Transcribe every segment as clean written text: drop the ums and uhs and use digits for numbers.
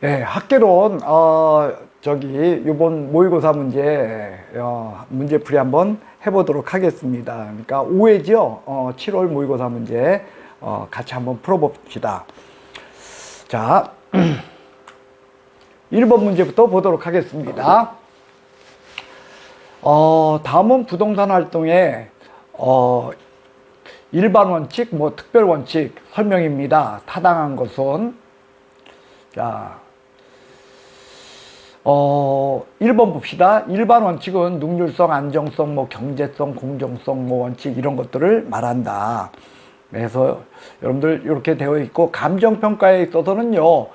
예, 학개론, 요번 모의고사 문제, 문제풀이 한번 해보도록 하겠습니다. 그러니까 5회죠? 7월 모의고사 문제, 같이 한번 풀어봅시다. 자, 1번 문제부터 보도록 하겠습니다. 다음은 부동산 활동의, 일반 원칙, 특별 원칙 설명입니다. 타당한 것은, 자, 1번 봅시다. 일반 원칙은 능률성, 안정성, 경제성, 공정성, 원칙 이런 것들을 말한다. 그래서 여러분들 이렇게 되어 있고, 감정평가에 있어서는요,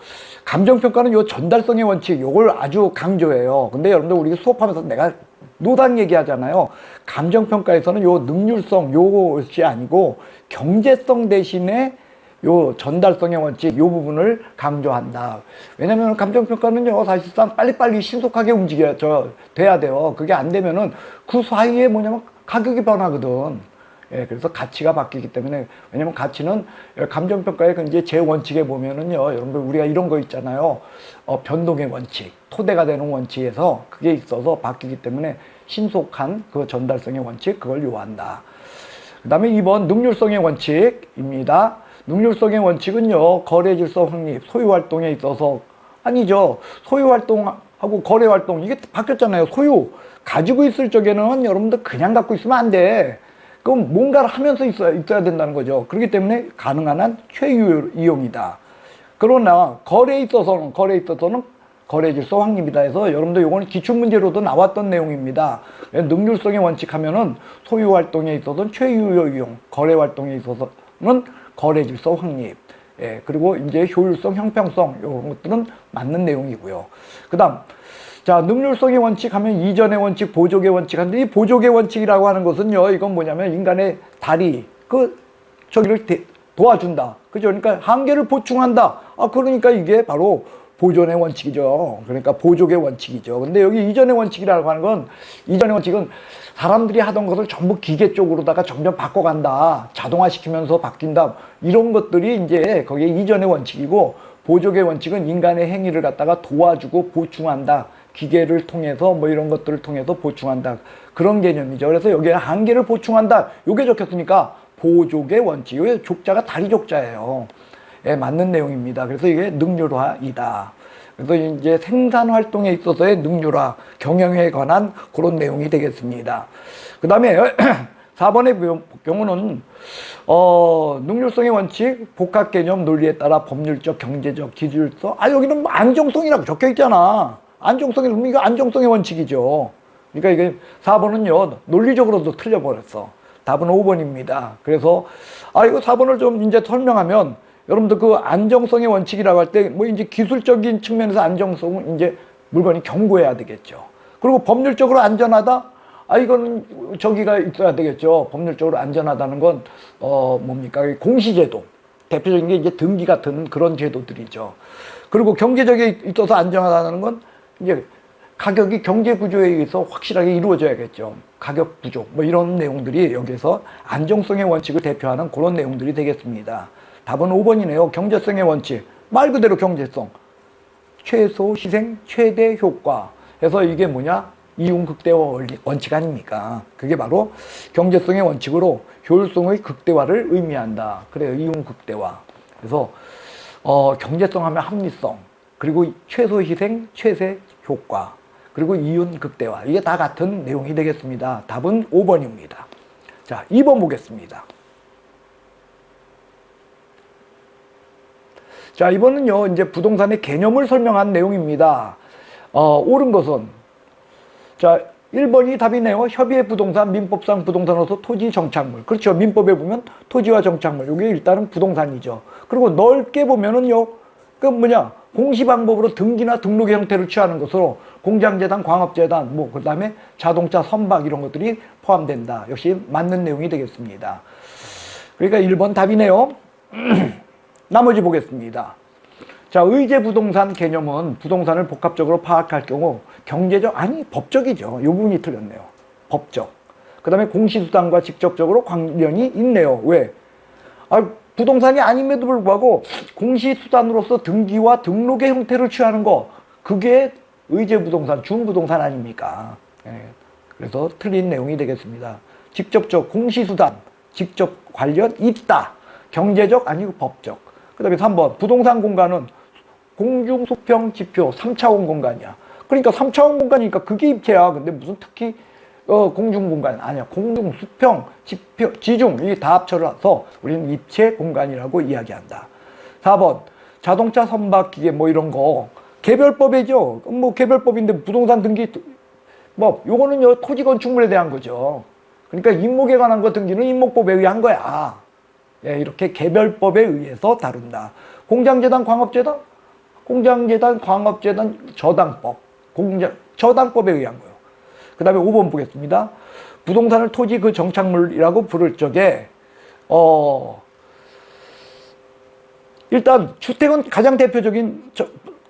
감정평가는 요 전달성의 원칙, 요걸 아주 강조해요. 근데 여러분들 우리 수업하면서 내가 노당 얘기하잖아요. 감정평가에서는 요 능률성, 요것이 아니고, 경제성 대신에 요 전달성의 원칙, 요 부분을 강조한다. 왜냐면 감정평가는요, 사실상 빨리빨리 신속하게 돼야 돼요. 그게 안 되면은 그 사이에 가격이 변하거든. 예, 그래서 가치가 바뀌기 때문에, 왜냐면 가치는 감정평가의 이제 제 원칙에 보면은요, 여러분들 우리가 이런 거 있잖아요. 변동의 원칙, 토대가 되는 원칙에서 그게 있어서 바뀌기 때문에 신속한 그 전달성의 원칙, 그걸 요한다. 그 다음에 2번 능률성의 원칙입니다. 능률성의 원칙은요, 거래 질서 확립, 소유 활동에 있어서, 아니죠. 소유 활동하고 거래 활동, 이게 바뀌었잖아요. 소유. 가지고 있을 적에는 여러분들 그냥 갖고 있으면 안 돼. 그럼 뭔가를 하면서 있어야 된다는 거죠. 그렇기 때문에 가능한 한 최유 이용이다. 그러나 거래에 있어서는 거래 질서 확립이다 해서 여러분들 요거는 기출문제로도 나왔던 내용입니다. 능률성의 원칙 하면은 소유 활동에 있어서는 최유 이용, 거래 활동에 있어서는 거래 질서 확립. 예, 그리고 이제 효율성, 형평성 이런 것들은 맞는 내용이고요. 그다음, 자, 능률성의 원칙 하면 이전의 원칙, 보족의 원칙 하는데, 이 보족의 원칙이라고 하는 것은요, 이건 뭐냐면 인간의 다리, 저기를 도와준다. 그죠? 그러니까 한계를 보충한다. 그러니까 이게 바로 보존의 원칙이죠. 그러니까 보족의 원칙이죠. 근데 여기 이전의 원칙이라고 하는 건, 이전의 원칙은 사람들이 하던 것을 전부 기계 쪽으로다가 점점 바꿔간다. 자동화시키면서 바뀐다. 이런 것들이 이제 거기에 이전의 원칙이고, 보족의 원칙은 인간의 행위를 갖다가 도와주고 보충한다. 기계를 통해서 이런 것들을 통해서 보충한다. 그런 개념이죠. 그래서 여기에 한계를 보충한다. 요게 적혔으니까 보족의 원칙. 요게 족자가 다리 족자예요. 예, 맞는 내용입니다. 그래서 이게 능률화이다. 그래서 이제 생산 활동에 있어서의 능률화, 경영에 관한 그런 내용이 되겠습니다. 그 다음에 4번의 경우는 능률성의 원칙, 복합 개념 논리에 따라 법률적, 경제적, 기술성. 여기는 안정성이라고 적혀 있잖아. 안정성이, 이거 안정성의 원칙이죠. 그러니까 이게 4번은요, 논리적으로도 틀려버렸어. 답은 5번입니다. 그래서, 이거 4번을 좀 이제 설명하면, 여러분들 그 안정성의 원칙이라고 할 때, 이제 기술적인 측면에서 안정성은 이제 물건이 견고해야 되겠죠. 그리고 법률적으로 안전하다? 이거는 저기가 있어야 되겠죠. 법률적으로 안전하다는 건, 뭡니까? 공시제도. 대표적인 게 이제 등기 같은 그런 제도들이죠. 그리고 경제적에 있어서 안전하다는 건 이제 가격이 경제 구조에 의해서 확실하게 이루어져야겠죠. 가격 부족, 이런 내용들이 여기서 안정성의 원칙을 대표하는 그런 내용들이 되겠습니다. 답은 5번이네요. 경제성의 원칙. 말 그대로 경제성. 최소 희생, 최대 효과. 해서 이게 뭐냐? 이윤 극대화 원칙 아닙니까? 그게 바로 경제성의 원칙으로 효율성의 극대화를 의미한다. 그래요. 이윤 극대화. 그래서 경제성 하면 합리성, 그리고 최소 희생, 최대 효과, 그리고 이윤 극대화. 이게 다 같은 내용이 되겠습니다. 답은 5번입니다. 자, 2번 보겠습니다. 자, 이번은요, 이제 부동산의 개념을 설명한 내용입니다. 옳은 것은, 자, 1번이 답이네요. 협의의 부동산, 민법상 부동산으로서 토지 정착물. 그렇죠. 민법에 보면 토지와 정착물. 이게 일단은 부동산이죠. 그리고 넓게 보면은요, 공시방법으로 등기나 등록의 형태를 취하는 것으로 공장재단, 광업재단, 그 다음에 자동차 선박 이런 것들이 포함된다. 역시 맞는 내용이 되겠습니다. 그러니까 1번 답이네요. 나머지 보겠습니다. 자, 의제 부동산 개념은 부동산을 복합적으로 파악할 경우 법적이죠. 이 부분이 틀렸네요. 법적. 그 다음에 공시수단과 직접적으로 관련이 있네요. 왜? 부동산이 아님에도 불구하고 공시수단으로서 등기와 등록의 형태를 취하는 거, 그게 의제부동산, 준부동산 아닙니까? 예. 그래서 틀린 내용이 되겠습니다. 직접적 공시수단, 직접 관련 있다. 경제적 아니고 법적. 그 다음에 3번 부동산 공간은 공중, 수평, 지표 3차원 공간이야. 그러니까 3차원 공간이니까 그게 입체야. 근데 무슨 특히 공중 공간 아니야. 공중, 수평, 지표, 지중 이게 다 합쳐서 우리는 입체 공간이라고 이야기한다. 4번 자동차 선박기계 뭐 이런 거 개별법이죠. 뭐 개별법인데 부동산 등기 뭐 요거는요 토지 건축물에 대한 거죠. 그러니까 임목에 관한 거 등기는 임목법에 의한 거야. 예, 이렇게 개별법에 의해서 다룬다. 공장재단, 광업재단, 공장재단, 광업재단, 저당법, 저당법에 의한 거예요. 그 다음에 5번 보겠습니다. 부동산을 토지 그 정착물이라고 부를 적에 일단 주택은 가장 대표적인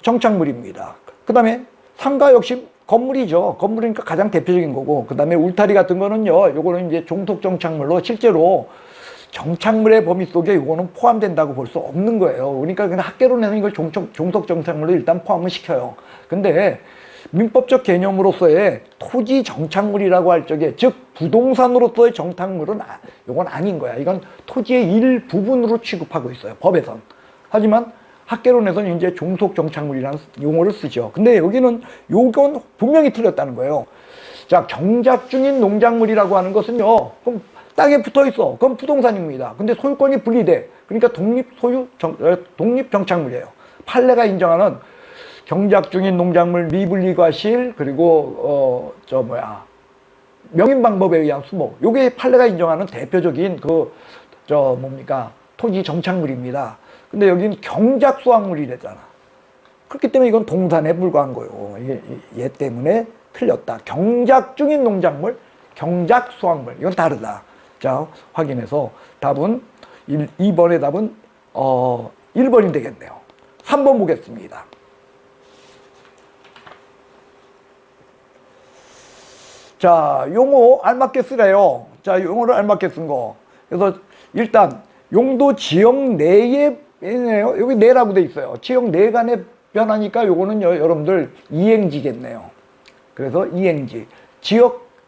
정착물입니다. 그 다음에 상가 역시 건물이죠. 건물이니까 가장 대표적인 거고, 그 다음에 울타리 같은 거는요, 요거는 이제 종속 정착물로 실제로 정착물의 범위 속에 요거는 포함된다고 볼 수 없는 거예요. 그러니까 그냥 학계론에는 이걸 종속 정착물로 일단 포함을 시켜요. 근데 민법적 개념으로서의 토지 정착물이라고 할 적에, 즉 부동산으로서의 정착물은 요건 아닌 거야. 이건 토지의 일부분으로 취급하고 있어요, 법에선. 하지만 학계론에서는 이제 종속 정착물이라는 용어를 쓰죠. 근데 여기는 요건 분명히 틀렸다는 거예요. 자, 경작 중인 농작물이라고 하는 것은요, 그럼 땅에 붙어 있어. 그럼 부동산입니다. 근데 소유권이 분리돼. 그러니까 독립 정착물이에요. 판례가 인정하는 경작 중인 농작물 미분리 과실, 그리고 명인방법에 의한 수목. 요게 판례가 인정하는 대표적인 토지 정착물입니다. 근데 여기는 경작 수확물이랬잖아. 그렇기 때문에 이건 동산에 불과한 거예요. 이게 얘 때문에 틀렸다. 경작 중인 농작물, 경작 수확물. 이건 다르다. 자, 확인해서 답은 2번의 답은 1번이 되겠네요. 3번 보겠습니다. 자, 용어 알맞게 쓰래요. 자, 용어를 알맞게 쓴 거. 그래서 일단 용도 지역 내에 여기 내라고 돼 있어요. 지역 내 간의 변화니까 요거는 여러분들 이행지겠네요. 그래서 이행지.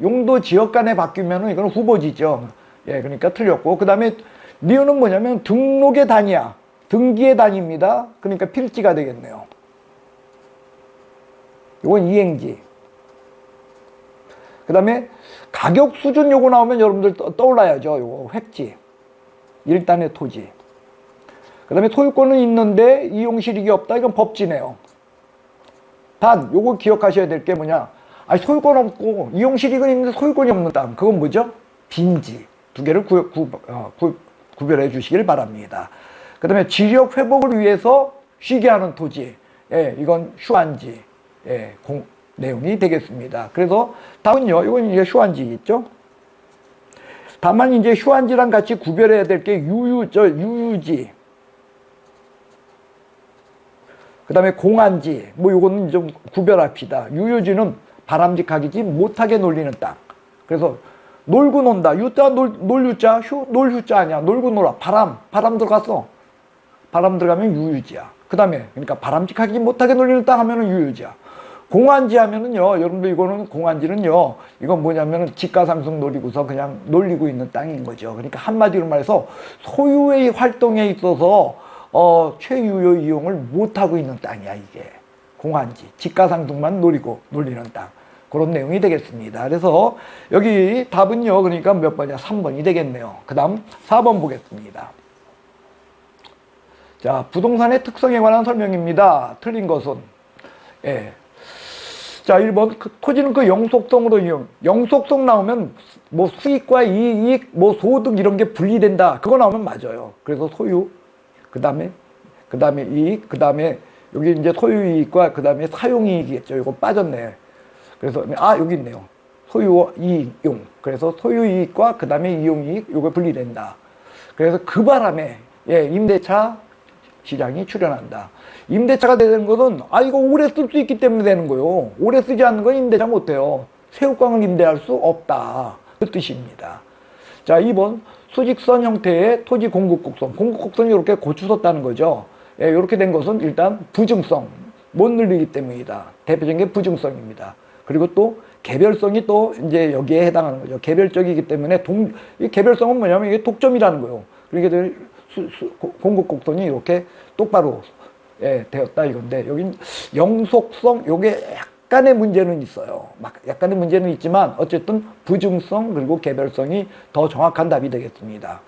용도 지역 간에 바뀌면은 이거는 후보지죠. 예, 그러니까 틀렸고. 그 다음에 니은은 뭐냐면 등록의 단위야. 등기의 단위입니다. 그러니까 필지가 되겠네요. 요건 이행지. 그 다음에 가격 수준 요거 나오면 여러분들 떠올라야죠. 요거 획지. 일단의 토지. 그 다음에 소유권은 있는데 이용실익이 없다. 이건 법지네요. 단 요거 기억하셔야 될 게 뭐냐. 아니 소유권 없고 이용실익은 있는데 소유권이 없는 땅. 그건 뭐죠? 빈지. 두 개를 구별해 주시길 바랍니다. 그 다음에 지력 회복을 위해서 쉬게 하는 토지. 예, 이건 휴안지. 예, 내용이 되겠습니다. 그래서 답은요, 이건 이제 휴안지겠죠? 다만 이제 휴안지랑 같이 구별해야 될 게 유유지. 그 다음에 공안지. 뭐 요거는 좀 구별합시다. 유유지는 바람직하지 못하게 놀리는 땅. 그래서 놀고 논다. 유자, 놀 유자, 놀 휴자 아니야. 놀고 놀아. 바람 들어갔어. 바람 들어가면 유유지야. 그 다음에, 그러니까 바람직하지 못하게 놀리는 땅 하면은 유유지야. 공안지 하면은요, 여러분들 이거는 공안지는요, 이건 뭐냐면은 지가상승 노리고서 그냥 놀리고 있는 땅인 거죠. 그러니까 한마디로 말해서 소유의 활동에 있어서 최유효 이용을 못하고 있는 땅이야, 이게. 공안지. 지가상승만 놀리는 땅. 그런 내용이 되겠습니다. 그래서 여기 답은요, 그러니까 몇 번이야? 3번이 되겠네요. 그 다음 4번 보겠습니다. 자, 부동산의 특성에 관한 설명입니다. 틀린 것은, 예. 자, 1번, 토지는 그 영속성으로 이용. 영속성 나오면 뭐 수익과 이익, 뭐 소득 이런 게 분리된다. 그거 나오면 맞아요. 그래서 소유, 그 다음에 이익, 그 다음에 여기 이제 소유이익과 그 다음에 사용이익이겠죠. 이거 빠졌네. 그래서, 여기 있네요. 소유, 이익용. 그래서 소유이익과 그 다음에 이용이익, 요거 분리된다. 그래서 그 바람에, 예, 임대차 시장이 출현한다. 임대차가 되는 것은, 이거 오래 쓸 수 있기 때문에 되는 거요. 오래 쓰지 않는 건 임대차 못해요. 새우깡을 임대할 수 없다. 그 뜻입니다. 자, 2번 수직선 형태의 토지 공급곡선. 공급곡선이 이렇게 고추섰다는 거죠. 예, 이렇게 된 것은 일단 부증성, 못 늘리기 때문이다. 대표적인 게 부증성입니다. 그리고 또 개별성이 또 이제 여기에 해당하는 거죠. 개별적이기 때문에 이 개별성은 뭐냐면 이게 독점이라는 거예요. 그러니까 공급곡선이 이렇게 똑바로 예, 되었다 이건데, 여긴 영속성, 요게 약간의 문제는 있어요. 막 약간의 문제는 있지만 어쨌든 부증성 그리고 개별성이 더 정확한 답이 되겠습니다.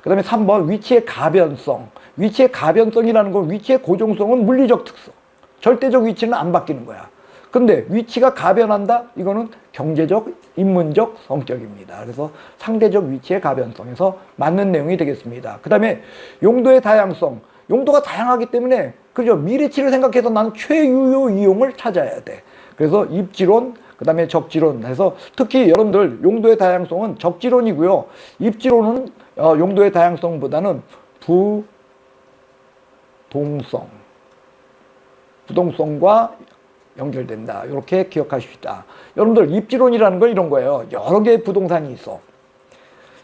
그 다음에 3번 위치의 가변성. 위치의 가변성이라는 건 위치의 고정성은 물리적 특성. 절대적 위치는 안 바뀌는 거야. 근데 위치가 가변한다? 이거는 경제적, 인문적, 성격입니다. 그래서 상대적 위치의 가변성에서 맞는 내용이 되겠습니다. 그 다음에 용도의 다양성. 용도가 다양하기 때문에 그죠? 미래치를 생각해서 나는 최유효 이용을 찾아야 돼. 그래서 입지론, 그 다음에 적지론 해서 특히 여러분들 용도의 다양성은 적지론이고요. 입지론은 용도의 다양성보다는 부동성과 연결된다. 이렇게 기억하십시다. 여러분들 입지론이라는 건 이런 거예요. 여러 개의 부동산이 있어.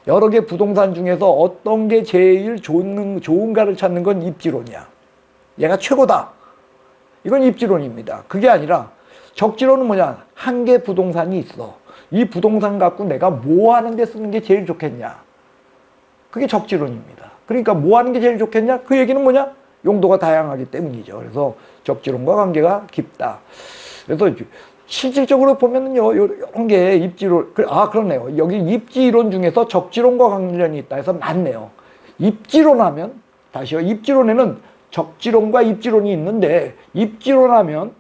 여러 개 부동산 중에서 어떤 게 제일 좋은가를 찾는 건 입지론이야. 얘가 최고다. 이건 입지론입니다. 그게 아니라 적지론은 뭐냐? 한 개 부동산이 있어. 이 부동산 갖고 내가 뭐 하는 데 쓰는 게 제일 좋겠냐? 그게 적지론입니다. 그러니까 뭐 하는 게 제일 좋겠냐? 그 얘기는 뭐냐? 용도가 다양하기 때문이죠. 그래서 적지론과 관계가 깊다. 그래서 실질적으로 보면은요, 이런 게 입지론, 그렇네요. 여기 입지론 중에서 적지론과 관련이 있다 해서 맞네요. 입지론 하면, 다시요. 입지론에는 적지론과 입지론이 있는데, 입지론 하면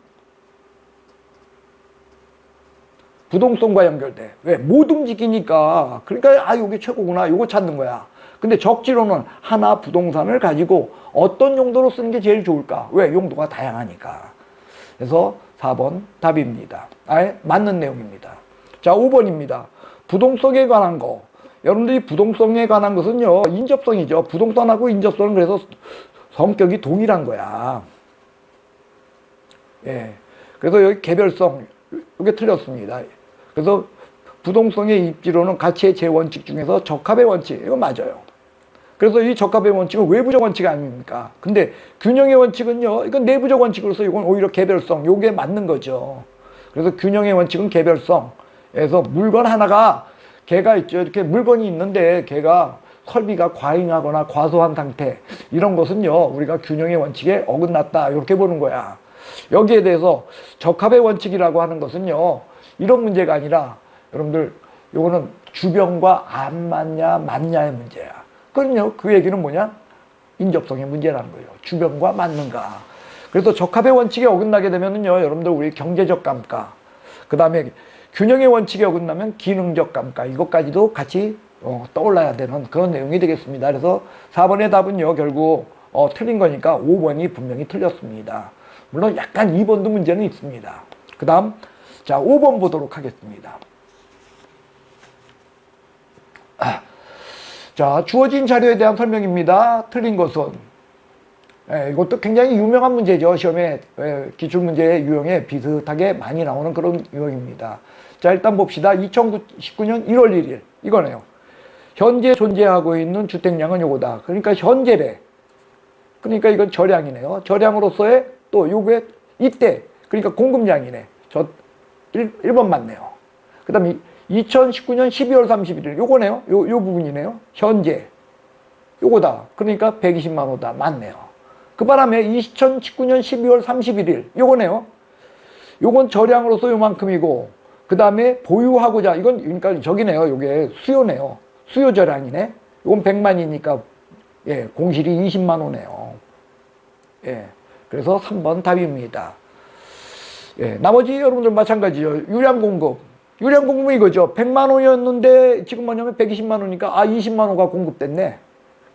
부동성과 연결돼. 왜? 못 움직이니까. 그러니까, 요게 최고구나. 요거 찾는 거야. 근데 적지론은 하나 부동산을 가지고 어떤 용도로 쓰는 게 제일 좋을까? 왜? 용도가 다양하니까. 그래서 4번 답입니다. 맞는 내용입니다. 자, 5번입니다. 부동성에 관한 거. 여러분들이 부동성에 관한 것은요, 인접성이죠. 부동산하고 인접성은 그래서 성격이 동일한 거야. 예. 그래서 여기 개별성, 이게 틀렸습니다. 그래서 부동성의 입지론은 가치의 제원칙 중에서 적합의 원칙, 이거 맞아요. 그래서 이 적합의 원칙은 외부적 원칙 아닙니까? 근데 균형의 원칙은요, 이건 내부적 원칙으로서 이건 오히려 개별성, 요게 맞는 거죠. 그래서 균형의 원칙은 개별성. 그래서 물건 하나가, 걔가 있죠. 이렇게 물건이 있는데 걔가 설비가 과잉하거나 과소한 상태, 이런 것은요, 우리가 균형의 원칙에 어긋났다. 이렇게 보는 거야. 여기에 대해서 적합의 원칙이라고 하는 것은요, 이런 문제가 아니라, 여러분들, 요거는 주변과 안 맞냐, 맞냐의 문제야. 그럼요, 그 얘기는 뭐냐? 인접성의 문제라는 거예요. 주변과 맞는가. 그래서 적합의 원칙에 어긋나게 되면은요, 여러분들 우리 경제적 감가, 그 다음에 균형의 원칙에 어긋나면 기능적 감가, 이것까지도 같이 떠올라야 되는 그런 내용이 되겠습니다. 그래서 4번의 답은요, 결국 틀린 거니까 5번이 분명히 틀렸습니다. 물론 약간 2번도 문제는 있습니다. 그 다음, 자, 5번 보도록 하겠습니다. 자, 주어진 자료에 대한 설명입니다. 틀린 것은, 이것도 굉장히 유명한 문제죠. 시험에, 기출문제 유형에 비슷하게 많이 나오는 그런 유형입니다. 자, 일단 봅시다. 2019년 1월 1일. 이거네요. 현재 존재하고 있는 주택량은 요거다. 그러니까 현재래. 그러니까 이건 저량이네요. 저량으로서의 또 요게 이때. 그러니까 공급량이네. 1번 맞네요. 그 다음에 2019년 12월 31일 요거네요. 요 부분이네요. 현재 요거다. 그러니까 120만 호다. 맞네요. 그 바람에 2019년 12월 31일 요거네요. 요건 저량으로서 요만큼이고, 그 다음에 보유하고자, 이건 그러니까 저기네요. 요게 수요네요. 수요 저량이네. 요건 100만이니까 예, 공실이 20만 호네요. 예. 그래서 3번 답입니다. 예, 나머지 여러분들 마찬가지죠. 유량 공급. 유량 공급은 이거죠. 100만 호였는데 지금 뭐냐면 120만 호니까 20만 호가 공급됐네.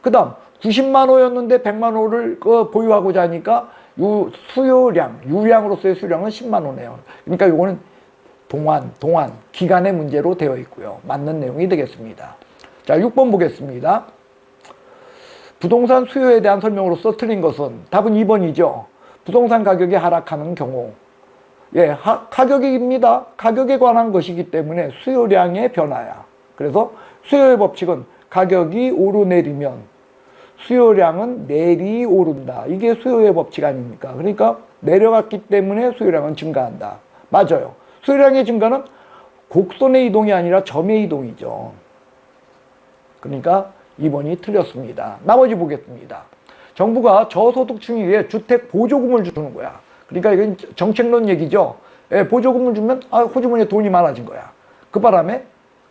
그 다음 90만 호였는데 100만 호를 보유하고자 하니까 수요량, 유량으로서의 수량은 10만 호네요. 그러니까 이거는 동안, 기간의 문제로 되어 있고요. 맞는 내용이 되겠습니다. 자, 6번 보겠습니다. 부동산 수요에 대한 설명으로서 틀린 것은 답은 2번이죠. 부동산 가격이 하락하는 경우. 예, 가격입니다. 가격에 관한 것이기 때문에 수요량의 변화야. 그래서 수요의 법칙은 가격이 오르내리면 수요량은 내리오른다. 이게 수요의 법칙 아닙니까? 그러니까 내려갔기 때문에 수요량은 증가한다. 맞아요. 수요량의 증가는 곡선의 이동이 아니라 점의 이동이죠. 그러니까 2번이 틀렸습니다. 나머지 보겠습니다. 정부가 저소득층에 위해 주택 보조금을 주는 거야. 그러니까 이건 정책론 얘기죠. 예, 보조금을 주면 호주머니에 돈이 많아진 거야. 그 바람에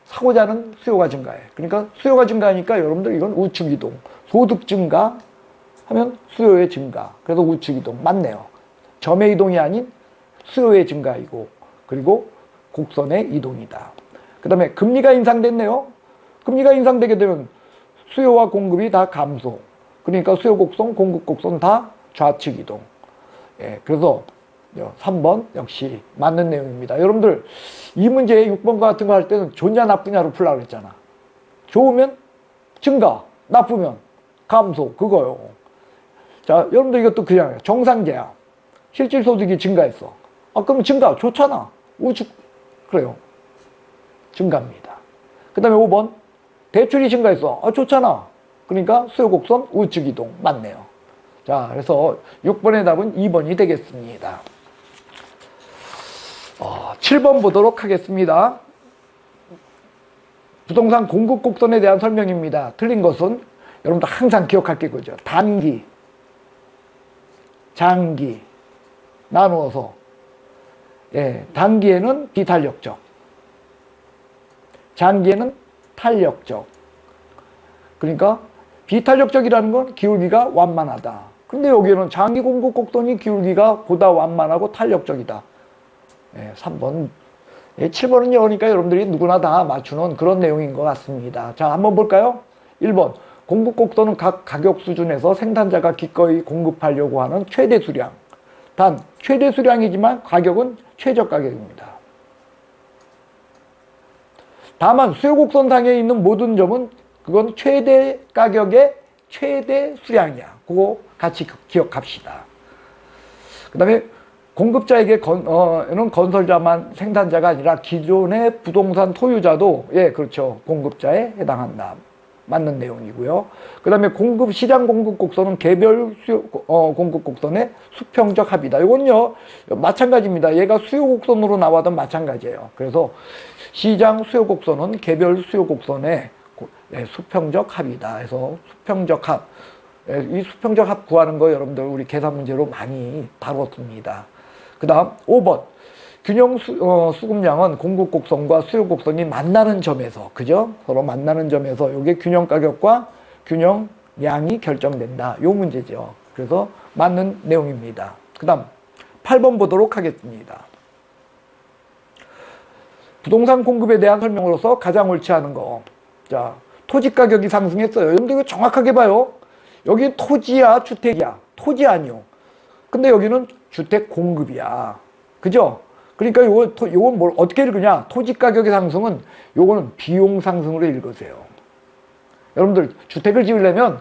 사고자 하는 수요가 증가해. 그러니까 수요가 증가하니까 여러분들 이건 우측이동. 소득 증가 하면 수요의 증가. 그래서 우측이동. 맞네요. 점의 이동이 아닌 수요의 증가이고 그리고 곡선의 이동이다. 그 다음에 금리가 인상됐네요. 금리가 인상되게 되면 수요와 공급이 다 감소. 그러니까 수요 곡선, 공급 곡선 다 좌측 이동. 예, 그래서 3번 역시 맞는 내용입니다. 여러분들 이 문제 6번 같은 거 할 때는 좋냐 나쁘냐로 풀라고 그랬잖아. 좋으면 증가, 나쁘면 감소, 그거요. 자, 여러분들 이것도 그냥 정상제야. 실질소득이 증가했어. 그럼 증가, 좋잖아. 우측, 그래요. 증가입니다. 그 다음에 5번 대출이 증가했어. 좋잖아. 그러니까 수요곡선 우측 이동 맞네요. 자, 그래서 6번의 답은 2번이 되겠습니다. 7번 보도록 하겠습니다. 부동산 공급 곡선에 대한 설명입니다. 틀린 것은 여러분들 항상 기억할 게 그거죠. 단기, 장기 나누어서 단기에는 비탄력적, 장기에는 탄력적. 그러니까 비탄력적이라는 건 기울기가 완만하다. 근데 여기는 장기 공급 곡선이 기울기가 보다 완만하고 탄력적이다. 3번. 7번은 그러니까 여러분들이 누구나 다 맞추는 그런 내용인 것 같습니다. 자, 한번 볼까요? 1번. 공급 곡선은 각 가격 수준에서 생산자가 기꺼이 공급하려고 하는 최대 수량. 단, 최대 수량이지만 가격은 최저 가격입니다. 다만 수요 곡선상에 있는 모든 점은 그건 최대 가격의 최대 수량이야. 그거 같이 기억합시다. 그 다음에 공급자에게 건설자만 생산자가 아니라 기존의 부동산 토유자도 그렇죠. 공급자에 해당한다. 맞는 내용이고요. 그 다음에 시장 공급 곡선은 개별 공급 곡선의 수평적 합이다. 이건요 마찬가지입니다. 얘가 수요 곡선으로 나와도 마찬가지예요. 그래서 시장 수요 곡선은 개별 수요 곡선의 수평적 합이다. 그래서 수평적 합, 이 수평적 합 구하는 거 여러분들 우리 계산 문제로 많이 다뤘습니다. 그 다음 5번 균형 수급량은 공급 곡선과 수요 곡선이 만나는 점에서, 그죠? 서로 만나는 점에서 이게 균형 가격과 균형 량이 결정된다. 요 문제죠. 그래서 맞는 내용입니다. 그 다음 8번 보도록 하겠습니다. 부동산 공급에 대한 설명으로서 가장 옳지 않은 거. 자, 토지 가격이 상승했어요. 여러분들 이거 정확하게 봐요. 여기 토지야, 주택이야. 토지 아니요. 근데 여기는 주택 공급이야. 그죠? 그러니까 요건 뭘 어떻게 읽으냐? 토지 가격의 상승은 요거는 비용 상승으로 읽으세요. 여러분들 주택을 지으려면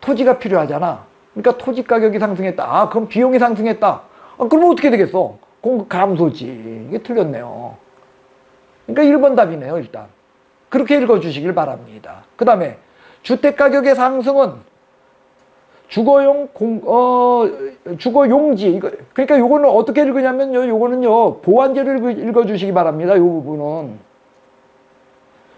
토지가 필요하잖아. 그러니까 토지 가격이 상승했다. 그럼 비용이 상승했다. 그러면 어떻게 되겠어? 공급 감소지. 이게 틀렸네요. 그러니까 1번 답이네요, 일단. 그렇게 읽어주시길 바랍니다. 그 다음에 주택 가격의 상승은 주거용지. 그러니까 요거는 어떻게 읽으냐면요. 요거는요. 보완제를 읽어주시기 바랍니다. 요 부분은.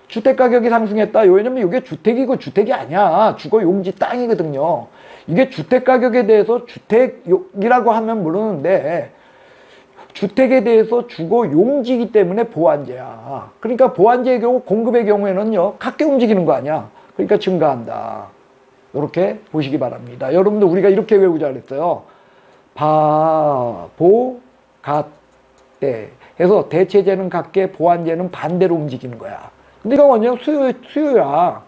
주택 가격이 상승했다. 왜냐면 이게 주택이고 주택이 아니야. 주거용지 땅이거든요. 이게 주택 가격에 대해서 주택이라고 하면 모르는데 주택에 대해서 주거용지이기 때문에 보완제야. 그러니까 보완제의 경우 공급의 경우에는요. 같게 움직이는 거 아니야. 그러니까 증가한다. 이렇게 보시기 바랍니다. 여러분들 우리가 이렇게 외우자 그랬어요. 보, 갓대 해서 대체제는 같게 보완제는 반대로 움직이는 거야. 근데 이거 뭐냐? 수요야.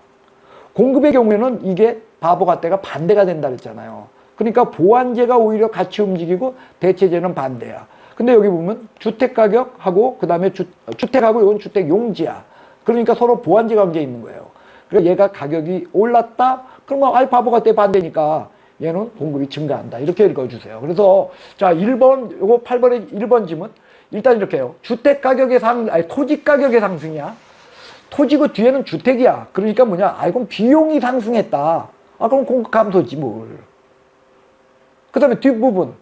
공급의 경우에는 이게 바보 갓대가 반대가 된다 그랬잖아요. 그러니까 보완제가 오히려 같이 움직이고 대체제는 반대야. 근데 여기 보면 주택 가격하고 그 다음에 주택하고 이건 주택 용지야. 그러니까 서로 보완제 관계에 있는 거예요. 그러니까 얘가 가격이 올랐다? 그러면 바보가 때 반대니까 얘는 공급이 증가한다. 이렇게 읽어주세요. 그래서 자 1번 요거 8번의 1번 질문 일단 이렇게 해요. 주택 가격의 토지 가격의 상승이야. 토지 그 뒤에는 주택이야. 그러니까 뭐냐? 아, 이건 비용이 상승했다. 아, 그럼 공급 감소지 뭘. 그 다음에 뒷부분.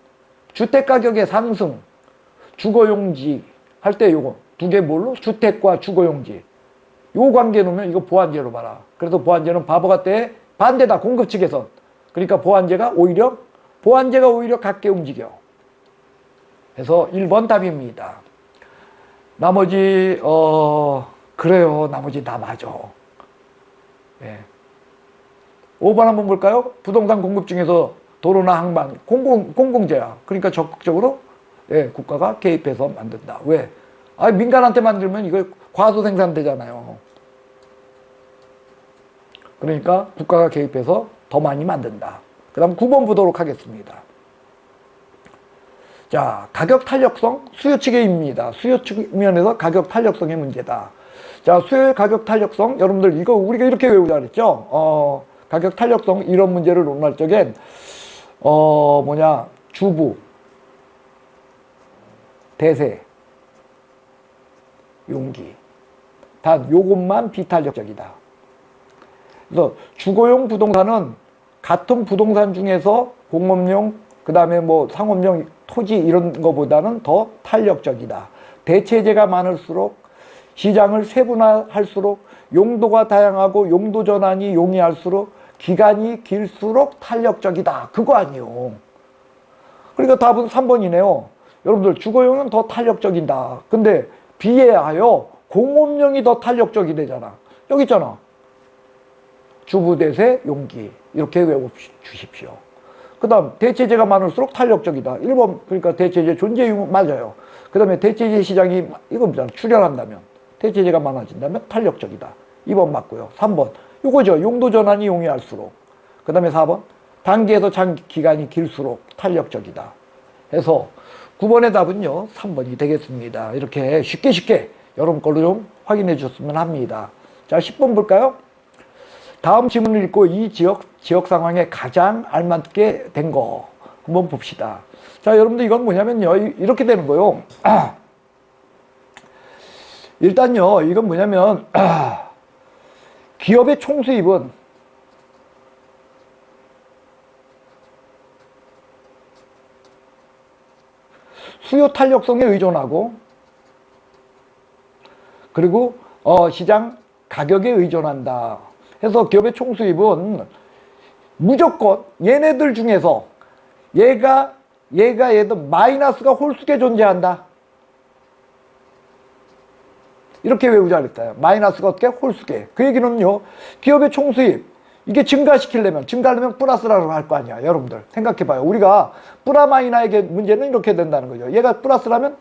주택 가격의 상승. 주거용지 할 때 요거. 두 개 뭘로? 주택과 주거용지. 요 관계 놓으면 이거 보완제로 봐라. 그래서 보완제는 바보 같대 반대다. 공급 측에선. 그러니까 보완제가 오히려 갖게 움직여. 그래서 1번 답입니다. 나머지 그래요. 나머지 다 맞아. 예. 5번 한번 볼까요? 부동산 공급 중에서 도로나 항만 공공재야. 그러니까 적극적으로 국가가 개입해서 만든다. 왜? 아, 민간한테 만들면 이거 과소 생산되잖아요. 그러니까 국가가 개입해서 더 많이 만든다. 그 다음 9번 보도록 하겠습니다. 자, 가격 탄력성 수요 측입니다. 수요 측면에서 가격 탄력성의 문제다. 자, 수요의 가격 탄력성 여러분들 이거 우리가 이렇게 외우자 그랬죠. 가격 탄력성 이런 문제를 논할 적엔 주부, 대세, 용기. 단 요것만 비탄력적이다. 그래서 주거용 부동산은 같은 부동산 중에서 공업용, 그 다음에 뭐 상업용 토지 이런 거보다는 더 탄력적이다. 대체재가 많을수록 시장을 세분화할수록 용도가 다양하고 용도 전환이 용이할수록 기간이 길수록 탄력적이다. 그거 아니요. 그러니까 답은 3번이네요. 여러분들 주거용은 더 탄력적이다. 근데 비례하여 공업용이 더 탄력적이 되잖아. 여기 있잖아. 주부, 대세, 용기. 이렇게 외워주십시오. 그 다음 대체재가 많을수록 탄력적이다. 1번 그러니까 대체재 존재 유무 맞아요. 그 다음에 대체재 시장이 이거 뭐잖아. 출현한다면 대체재가 많아진다면 탄력적이다. 2번 맞고요. 3번 이거죠. 용도 전환이 용이할수록. 그 다음에 4번 단기에서 장기간이 길수록 탄력적이다. 해서 9번의 답은요 3번이 되겠습니다. 이렇게 쉽게 여러분 걸로 좀 확인해 주셨으면 합니다. 자, 10번 볼까요? 다음 지문을 읽고 이 지역 상황에 가장 알맞게 된 거 한번 봅시다. 자, 여러분들 이건 뭐냐면요. 이렇게 되는 거요. 일단요, 이건 뭐냐면, 기업의 총수입은 수요 탄력성에 의존하고, 그리고 시장 가격에 의존한다. 해서 기업의 총수입은 무조건 얘네들 중에서 얘들 마이너스가 홀수게 존재한다. 이렇게 외우자 그랬어요. 마이너스가 어떻게? 홀수게. 그 얘기는요. 기업의 총수입 이게 증가하려면 플러스라고 할 거 아니야. 여러분들 생각해봐요. 우리가 플라마이나의 문제는 이렇게 된다는 거죠. 얘가 플러스라면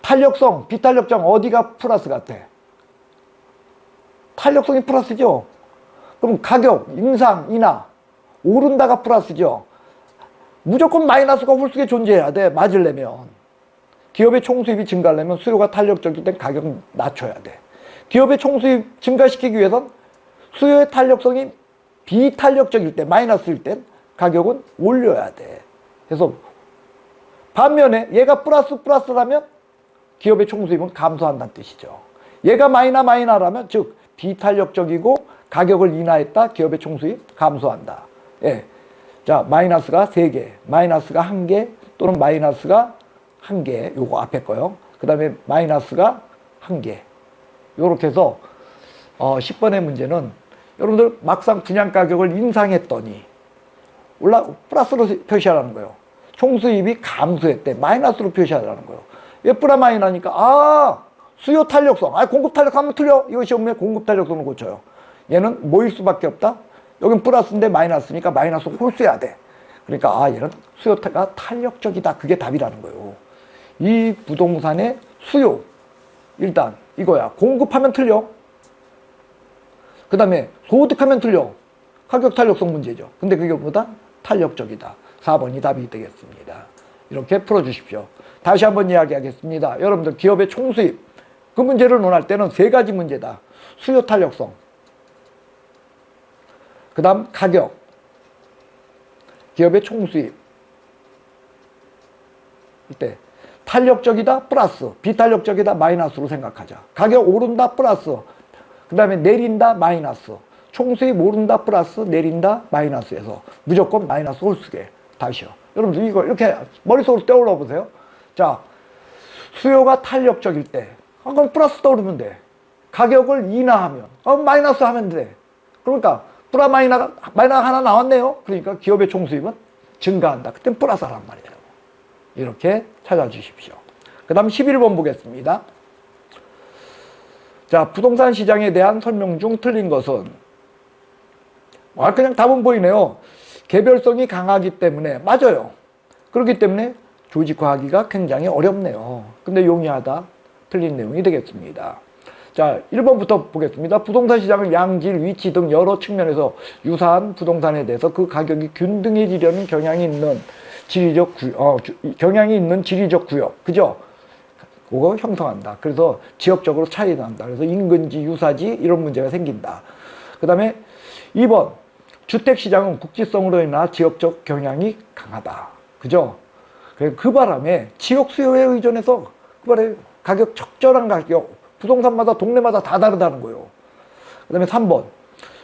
탄력성, 비탄력성 어디가 플러스 같아? 탄력성이 플러스죠. 그럼 가격, 인상, 인하, 오른다가 플러스죠. 무조건 마이너스가 홀수게 존재해야 돼. 맞으려면. 기업의 총수입이 증가하려면 수요가 탄력적일 땐 가격을 낮춰야 돼. 기업의 총수입 증가시키기 위해선 수요의 탄력성이 비탄력적일 때, 마이너스일 땐 가격은 올려야 돼. 그래서 반면에 얘가 플러스라면 기업의 총수입은 감소한다는 뜻이죠. 얘가 마이너라면 즉 비탄력적이고 가격을 인하했다. 기업의 총수입 감소한다. 예. 자, 마이너스가 3개, 마이너스가 1개 또는 마이너스가 1개. 요거 앞에 거요. 그 다음에 마이너스가 1개. 요렇게 해서 10번의 문제는 여러분들 막상 분양 가격을 인상했더니 플러스로 표시하라는 거예요. 총수입이 감소했대. 마이너스로 표시하라는 거예요. 왜 플라마이나니까 수요 탄력성. 공급 탄력하면 틀려. 이거 시험에 공급 탄력성을 고쳐요. 얘는 뭐일 수밖에 없다? 여긴 플러스인데 마이너스니까 마이너스 홀수해야 돼. 그러니까 얘는 수요가 탄력적이다. 그게 답이라는 거예요. 이 부동산의 수요 일단 이거야. 공급하면 틀려. 그 다음에 소득하면 틀려. 가격 탄력성 문제죠. 근데 그게 보다 탄력적이다. 4번이 답이 되겠습니다. 이렇게 풀어주십시오. 다시 한번 이야기하겠습니다. 여러분들 기업의 총수입 그 문제를 논할 때는 3가지 문제다. 수요 탄력성, 그 다음 가격, 기업의 총수입. 이때 탄력적이다 플러스, 비탄력적이다 마이너스로 생각하자. 가격 오른다 플러스, 그 다음에 내린다 마이너스. 총수입 오른다 플러스 내린다 마이너스에서 무조건 마이너스 홀수계. 다시요. 여러분들 이거 이렇게 머릿속으로 떠올려 보세요. 자, 수요가 탄력적일 때 그럼 플러스 떠오르면 돼. 가격을 인하하면 마이너스 하면 돼. 그러니까 플러스 마이너스 하나 나왔네요. 그러니까 기업의 총수입은 증가한다. 그땐 플러스 하란 말이에요. 이렇게 찾아주십시오. 그 다음 11번 보겠습니다. 자, 부동산 시장에 대한 설명 중 틀린 것은 그냥 답은 보이네요. 개별성이 강하기 때문에 맞아요. 그렇기 때문에 조직화하기가 굉장히 어렵네요. 근데 용이하다. 틀린 내용이 되겠습니다. 자, 1번부터 보겠습니다. 부동산 시장은 양질, 위치 등 여러 측면에서 유사한 부동산에 대해서 그 가격이 균등해지려는 경향이 있는 지리적 구역. 그죠? 그거 형성한다. 그래서 지역적으로 차이 난다. 그래서 인근지, 유사지 이런 문제가 생긴다. 그 다음에 2번. 주택시장은 국지성으로 인한 지역적 경향이 강하다. 그죠? 그 바람에 지역 수요에 의존해서 가격 적절한 가격, 부동산마다 동네마다 다 다르다는 거예요. 그 다음에 3번.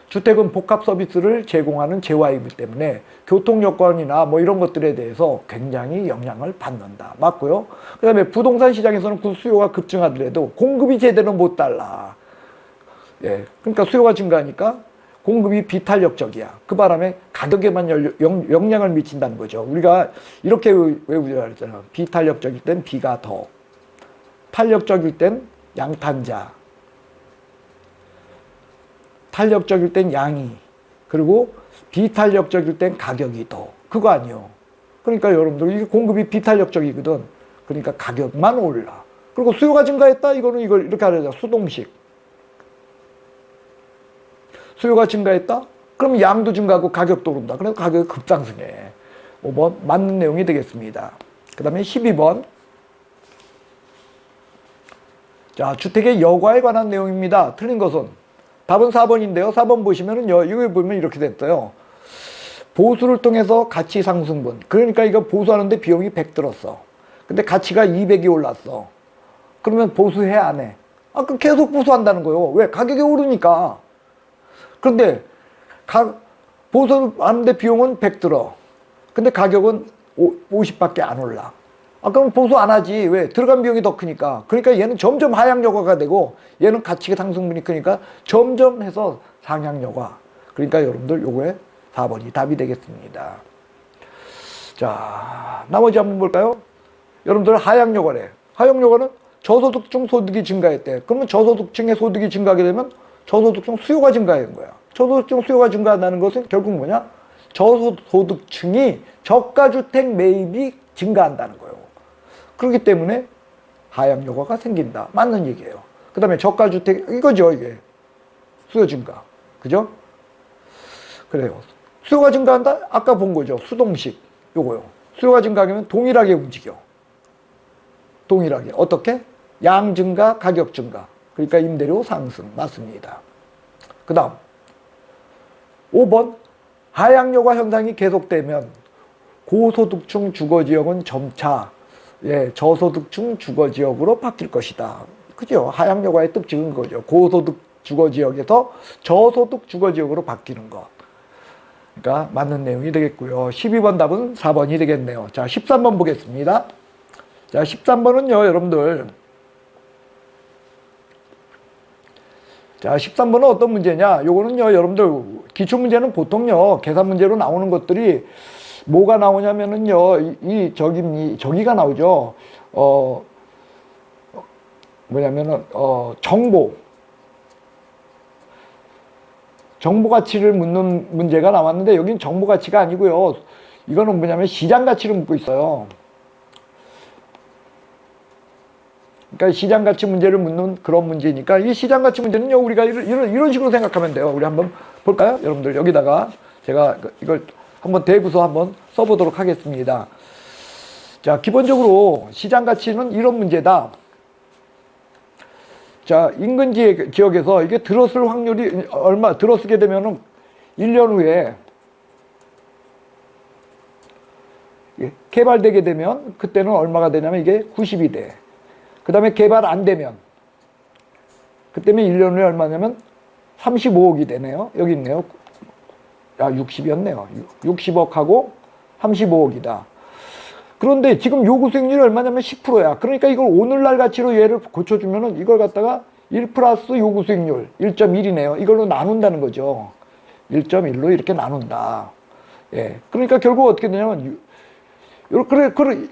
주택은 복합 서비스를 제공하는 재화이기 때문에 교통 여건이나 뭐 이런 것들에 대해서 굉장히 영향을 받는다. 맞고요. 그 다음에 부동산 시장에서는 그 수요가 급증하더라도 공급이 제대로 못 달라. 예. 그러니까 수요가 증가하니까 공급이 비탄력적이야. 그 바람에 가격에만 영향을 미친다는 거죠. 우리가 이렇게 외우자 그랬잖아. 비탄력적일 땐 비가 더, 탄력적일 땐 양탄자, 탄력적일 땐 양이, 그리고 비탄력적일 땐 가격이 더. 그거 아니요. 그러니까 여러분들 이게 공급이 비탄력적이거든. 그러니까 가격만 올라. 그리고 수요가 증가했다. 이거는 이걸 이렇게 하자. 수동식. 수요가 증가했다? 그럼 양도 증가하고 가격도 오른다. 그래서 가격이 급상승해. 5번 맞는 내용이 되겠습니다. 그 다음에 12번. 자, 주택의 여과에 관한 내용입니다. 틀린 것은 답은 4번인데요. 4번 보시면은요, 이거 보면 이렇게 됐어요. 보수를 통해서 가치 상승분. 그러니까 이거 보수하는데 비용이 100 들었어. 근데 가치가 200이 올랐어. 그러면 보수해 안 해? 그럼 계속 보수한다는 거예요. 왜? 가격이 오르니까. 그런데 보수하는데 비용은 100 들어. 근데 가격은 50밖에 안 올라. 그럼 보수 안 하지. 왜? 들어간 비용이 더 크니까. 그러니까 얘는 점점 하향 여과가 되고 얘는 가치가 상승분이 크니까 점점 해서 상향 여과. 그러니까 여러분들 요거에 4번이 답이 되겠습니다. 자, 나머지 한번 볼까요? 여러분들 하향 여과래. 하향 여과는 저소득층 소득이 증가했대. 그러면 저소득층의 소득이 증가하게 되면 저소득층 수요가 증가하는 거야. 저소득층 수요가 증가한다는 것은 결국 뭐냐? 저소득층이 저가주택 매입이 증가한다는 거예요. 그렇기 때문에 하향 여과가 생긴다. 맞는 얘기예요. 그 다음에 저가주택, 이거죠, 이게. 수요 증가. 그죠? 그래요. 수요가 증가한다? 아까 본 거죠. 수동식. 요거요. 수요가 증가하면 동일하게 움직여. 동일하게. 어떻게? 양 증가, 가격 증가. 그러니까 임대료 상승. 맞습니다. 그 다음 5번 하향 여과 현상이 계속되면 고소득층 주거지역은 점차 저소득층 주거지역으로 바뀔 것이다. 그죠? 하향 여과의 특징은 그거죠. 고소득 주거지역에서 저소득 주거지역으로 바뀌는 것. 그러니까 맞는 내용이 되겠고요. 12번 답은 4번이 되겠네요. 자, 13번 보겠습니다. 자, 13번은요, 여러분들. 자, 13번은 어떤 문제냐? 요거는요, 여러분들, 기출문제는 보통요, 계산 문제로 나오는 것들이 뭐가 나오냐면은요, 저기가 나오죠. 뭐냐면은, 정보 가치를 묻는 문제가 나왔는데, 여긴 정보 가치가 아니고요. 이거는 뭐냐면 시장 가치를 묻고 있어요. 그러니까 시장 가치 문제를 묻는 그런 문제니까 이 시장 가치 문제는요, 우리가 이런 식으로 생각하면 돼요. 우리 한번 볼까요? 여러분들 여기다가 제가 이걸 한번 대부서 한번 써보도록 하겠습니다. 자, 기본적으로 시장 가치는 이런 문제다. 자, 인근 지역에서 이게 들어설 확률이 들어서게 되면은 1년 후에 개발되게 되면 그때는 얼마가 되냐면 이게 90이 돼. 그 다음에 개발 안 되면 그때는 1년 후에 얼마냐면 35억이 되네요. 여기 있네요. 60이었네요. 60억하고 35억이다. 그런데 지금 요구 수익률이 얼마냐면 10%야. 그러니까 이걸 오늘날 가치로 얘를 고쳐주면은 이걸 갖다가 1 플러스 요구 수익률 1.1이네요. 이걸로 나눈다는 거죠. 1.1로 이렇게 나눈다. 예. 그러니까 결국 어떻게 되냐면,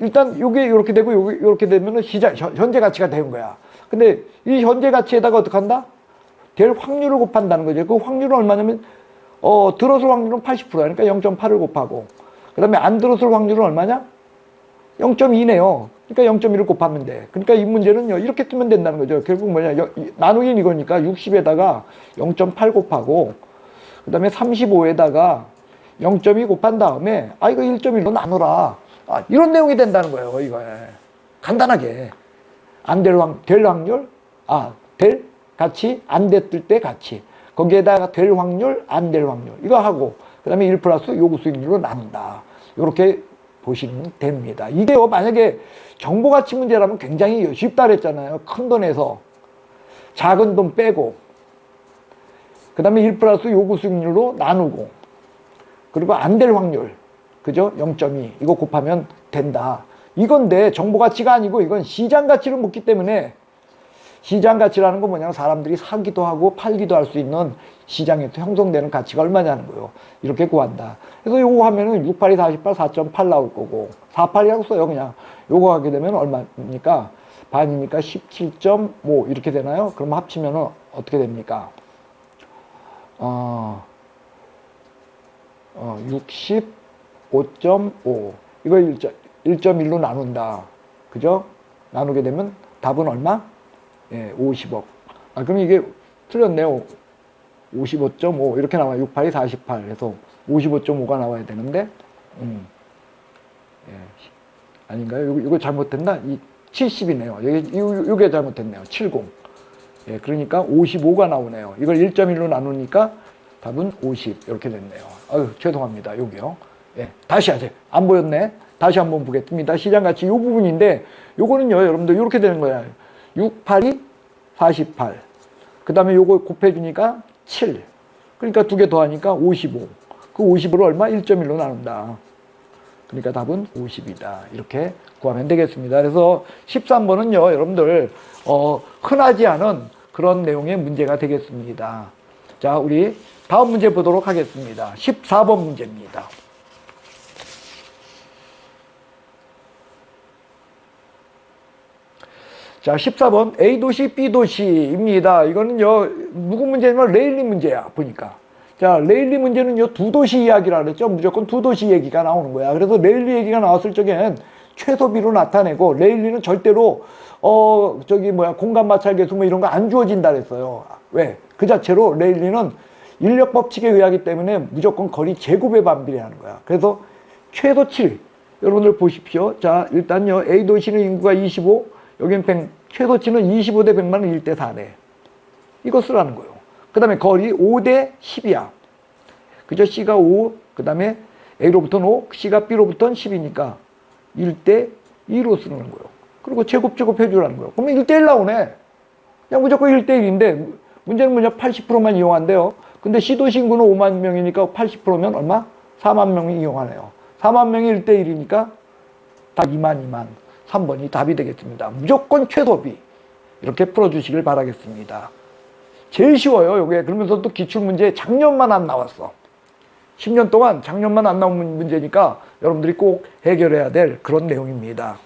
일단 요게 이렇게 되고 요게 이렇게 되면은 현재 가치가 되는 거야. 근데 이 현재 가치에다가 어떻게 한다? 될 확률을 곱한다는 거죠. 그 확률은 얼마냐면, 들어설 확률은 80%야. 그러니까 0.8을 곱하고. 그 다음에 안 들어설 확률은 얼마냐? 0.2네요. 그러니까 0.1을 곱하면 돼. 그러니까 이 문제는요, 이렇게 뜨면 된다는 거죠. 결국 뭐냐, 나누긴 이거니까 60에다가 0.8 곱하고, 그 다음에 35에다가 0.2 곱한 다음에, 이거 1.1로 나누라. 이런 내용이 된다는 거예요, 이거. 간단하게. 될 확률, 될 가치, 안 됐을 때 가치. 거기에다가 될 확률, 안 될 확률. 이거 하고, 그 다음에 1 플러스 요구 수익률로 나눈다. 이렇게 보시면 됩니다. 이게요, 만약에 정보가치 문제라면 굉장히 쉽다 그랬잖아요. 큰 돈에서 작은 돈 빼고, 그 다음에 1 플러스 요구 수익률로 나누고, 그리고 안 될 확률, 그죠? 0.2 이거 곱하면 된다. 이건데 정보가치가 아니고 이건 시장가치를 묻기 때문에, 시장가치라는 건 뭐냐면 사람들이 사기도 하고 팔기도 할 수 있는 시장에서 형성되는 가치가 얼마냐는 거예요. 이렇게 구한다. 그래서 요거 하면은 6, 8이 48, 4.8 나올 거고, 48이라고 써요, 그냥. 요거 하게 되면 얼마입니까? 반이니까 17.5 이렇게 되나요? 그럼 합치면은 어떻게 됩니까? 65.5. 이걸 1.1로 나눈다. 그죠? 나누게 되면 답은 얼마? 50억. 그럼 이게 틀렸네요. 55.5 이렇게 나와요. 6, 8이 48. 그래서 55.5가 나와야 되는데, 아닌가요? 이거 잘못됐나? 70이네요. 이게 잘못됐네요. 70. 그러니까 55가 나오네요. 이걸 1.1로 나누니까 답은 50 이렇게 됐네요. 죄송합니다. 여기요. 다시 하세요. 안 보였네. 다시 한번 보겠습니다. 시장가치 이 부분인데, 요거는요, 여러분들 이렇게 되는 거예요. 6, 8이 48. 그 다음에 요거 곱해주니까 7. 그러니까 두 개 더하니까 55. 그 50으로 얼마? 1.1로 나눈다. 그러니까 답은 50이다. 이렇게 구하면 되겠습니다. 그래서 13번은요, 여러분들, 흔하지 않은 그런 내용의 문제가 되겠습니다. 자, 우리 다음 문제 보도록 하겠습니다. 14번 문제입니다. 자, 14번 A도시, B도시입니다. 이거는요, 누구 문제냐면 레일리 문제야, 보니까. 자, 레일리 문제는요, 두 도시 이야기라 그랬죠. 무조건 두 도시 얘기가 나오는 거야. 그래서 레일리 얘기가 나왔을 적엔 최소비로 나타내고, 레일리는 절대로, 공간 마찰 계수 뭐 이런 거 안 주어진다 그랬어요. 왜? 그 자체로 레일리는 인력 법칙에 의하기 때문에 무조건 거리 제곱에 반비례하는 거야. 그래서 최소 7. 여러분들 보십시오. 자, 일단요, A도시는 인구가 25, 여긴 100, 최소치는 25대 100만은 1대 4네. 이거 쓰라는 거예요. 그 다음에 거리 5대 10이야. 그죠? C가 5, 그 다음에 A로부터는 5, C가 B로부터는 10이니까 1대 2로 쓰는 거예요. 그리고 제곱 해주라는 거예요. 그러면 1대 1 나오네. 그냥 무조건 1대 1인데, 문제는 뭐냐? 80%만 이용한대요. 근데 C도시 인구는 5만 명이니까 80%면 얼마? 4만 명이 이용하네요. 4만 명이 1대 1이니까 다 2만. 3번이 답이 되겠습니다. 무조건 최소비. 이렇게 풀어주시길 바라겠습니다. 제일 쉬워요, 요게. 그러면서 또 기출문제 작년만 안 나왔어. 10년 동안 작년만 안 나온 문제니까 여러분들이 꼭 해결해야 될 그런 내용입니다.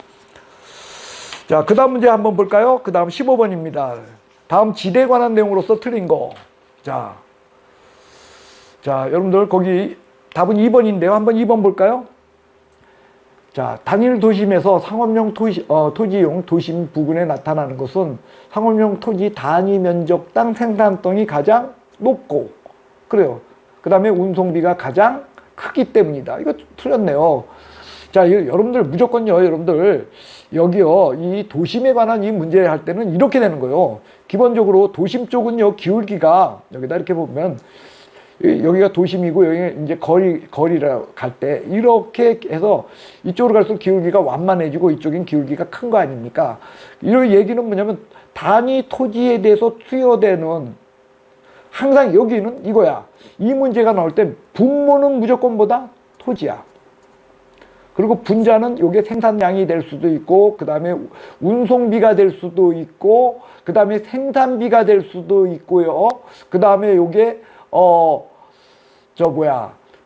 자, 그 다음 문제 한번 볼까요? 그 다음 15번입니다. 다음 지대에 관한 내용으로서 틀린 거. 자, 여러분들 거기 답은 2번인데요. 한번 2번 볼까요? 자, 단일 도심에서 상업용 토지용 도심 부근에 나타나는 것은 상업용 토지 단위 면적당 생산성이 가장 높고, 그래요. 그 다음에 운송비가 가장 크기 때문이다. 이거 틀렸네요. 자, 여러분들 무조건요, 여러분들 여기요, 이 도심에 관한 이 문제 할 때는 이렇게 되는 거예요. 기본적으로 도심 쪽은요, 기울기가 여기다 이렇게 보면 여기가 도심이고 여기 이제 거리라 갈 때 이렇게 해서 이쪽으로 갈수록 기울기가 완만해지고 이쪽엔 기울기가 큰 거 아닙니까? 이런 얘기는 뭐냐면 단위 토지에 대해서 투여되는 항상 여기는 이거야. 이 문제가 나올 때 분모는 무조건 뭐다? 토지야. 그리고 분자는 요게 생산량이 될 수도 있고, 그 다음에 운송비가 될 수도 있고, 그 다음에 생산비가 될 수도 있고요. 그 다음에 요게,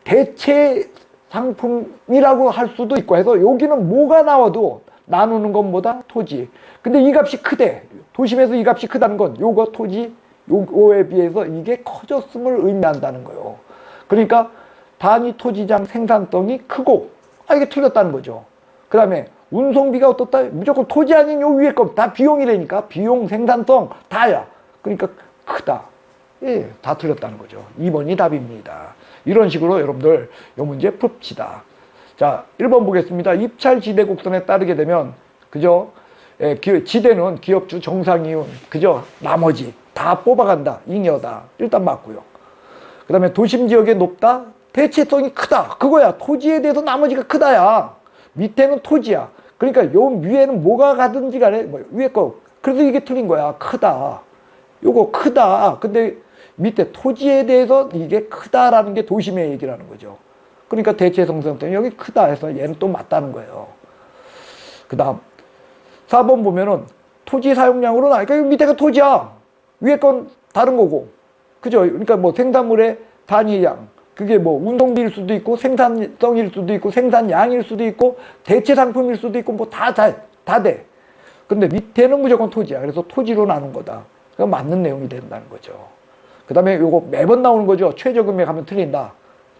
대체 상품이라고 할 수도 있고 해서 여기는 뭐가 나와도 나누는 건 뭐다? 토지. 근데 이 값이 크대. 도심에서 이 값이 크다는 건 요거 토지, 요거에 비해서 이게 커졌음을 의미한다는 거예요. 그러니까 단위 토지장 생산성이 크고, 이게 틀렸다는 거죠. 그 다음에 운송비가 어떻다? 무조건 토지 아닌 요 위에 거 다 비용이라니까. 비용, 생산성 다야. 그러니까 크다. 예, 다 틀렸다는 거죠. 2번이 답입니다. 이런 식으로 여러분들 요 문제 풉시다. 자, 1번 보겠습니다. 입찰 지대 곡선에 따르게 되면, 그죠? 예, 지대는 기업주 정상이윤, 그죠? 나머지 다 뽑아간다. 잉여다. 일단 맞고요. 그 다음에 도심 지역에 높다? 대체성이 크다. 그거야. 토지에 대해서 나머지가 크다야. 밑에는 토지야. 그러니까 요 위에는 뭐가 가든지 간에, 위에 거. 그래서 이게 틀린 거야. 크다. 요거 크다. 근데 밑에 토지에 대해서 이게 크다라는 게 도심의 얘기라는 거죠. 그러니까 대체 성장성이 여기 크다 해서 얘는 또 맞다는 거예요. 그 다음 4번 보면은 토지 사용량으로 나니까 밑에가 토지야. 위에 건 다른 거고. 그죠? 그러니까 뭐 생산물의 단위량, 그게 뭐 운송비일 수도 있고 생산성일 수도 있고 생산량일 수도 있고 대체 상품일 수도 있고 뭐 다 돼. 근데 밑에는 무조건 토지야. 그래서 토지로 나눈 거다. 그거 맞는 내용이 된다는 거죠. 그 다음에 요거 매번 나오는 거죠. 최저 금액 하면 틀린다.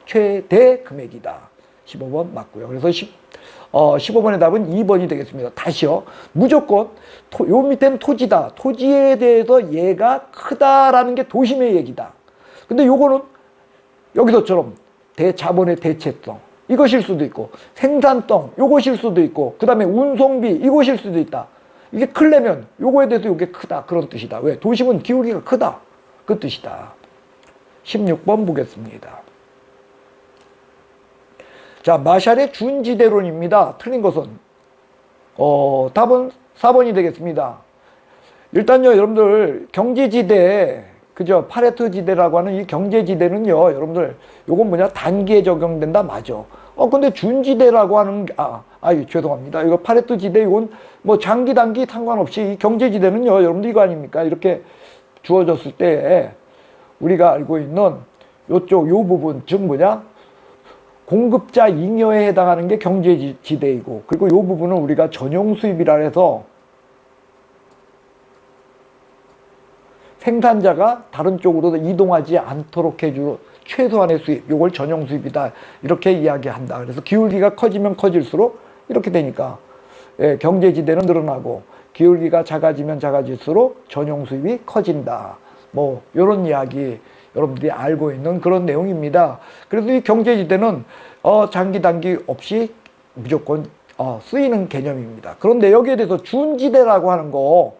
최대 금액이다. 15번 맞고요. 그래서 15번의 답은 2번이 되겠습니다. 다시요. 무조건 요 밑에는 토지다. 토지에 대해서 얘가 크다라는 게 도심의 얘기다. 근데 요거는 여기서처럼 대자본의 대체성 이것일 수도 있고 생산성 요것일 수도 있고 그 다음에 운송비 이것일 수도 있다. 이게 크려면 요거에 대해서 요게 크다. 그런 뜻이다. 왜? 도심은 기울기가 크다. 그 뜻이다. 16번 보겠습니다. 자, 마샬의 준지대론입니다. 틀린 것은 답은 4번이 되겠습니다. 일단요, 여러분들 경제지대, 그죠? 파레토 지대라고 하는 이 경제지대는요, 여러분들 요건 뭐냐? 단기에 적용된다. 맞아. 근데 준지대라고 하는 죄송합니다. 이거 파레토 지대 이건 뭐 장기 단기 상관없이 이 경제지대는요, 여러분들 이거 아닙니까? 이렇게 주어졌을 때 우리가 알고 있는 요쪽 요 부분 즉 뭐냐? 공급자 잉여에 해당하는 게 경제지대이고 그리고 요 부분은 우리가 전용 수입이라 해서 생산자가 다른 쪽으로 이동하지 않도록 해주는 최소한의 수입, 요걸 전용 수입이다 이렇게 이야기한다. 그래서 기울기가 커지면 커질수록 이렇게 되니까 경제지대는 늘어나고 기울기가 작아지면 작아질수록 전용 수입이 커진다. 뭐 이런 이야기 여러분들이 알고 있는 그런 내용입니다. 그래서 이 경제지대는 장기 단기 없이 무조건 쓰이는 개념입니다. 그런데 여기에 대해서 준지대라고 하는 거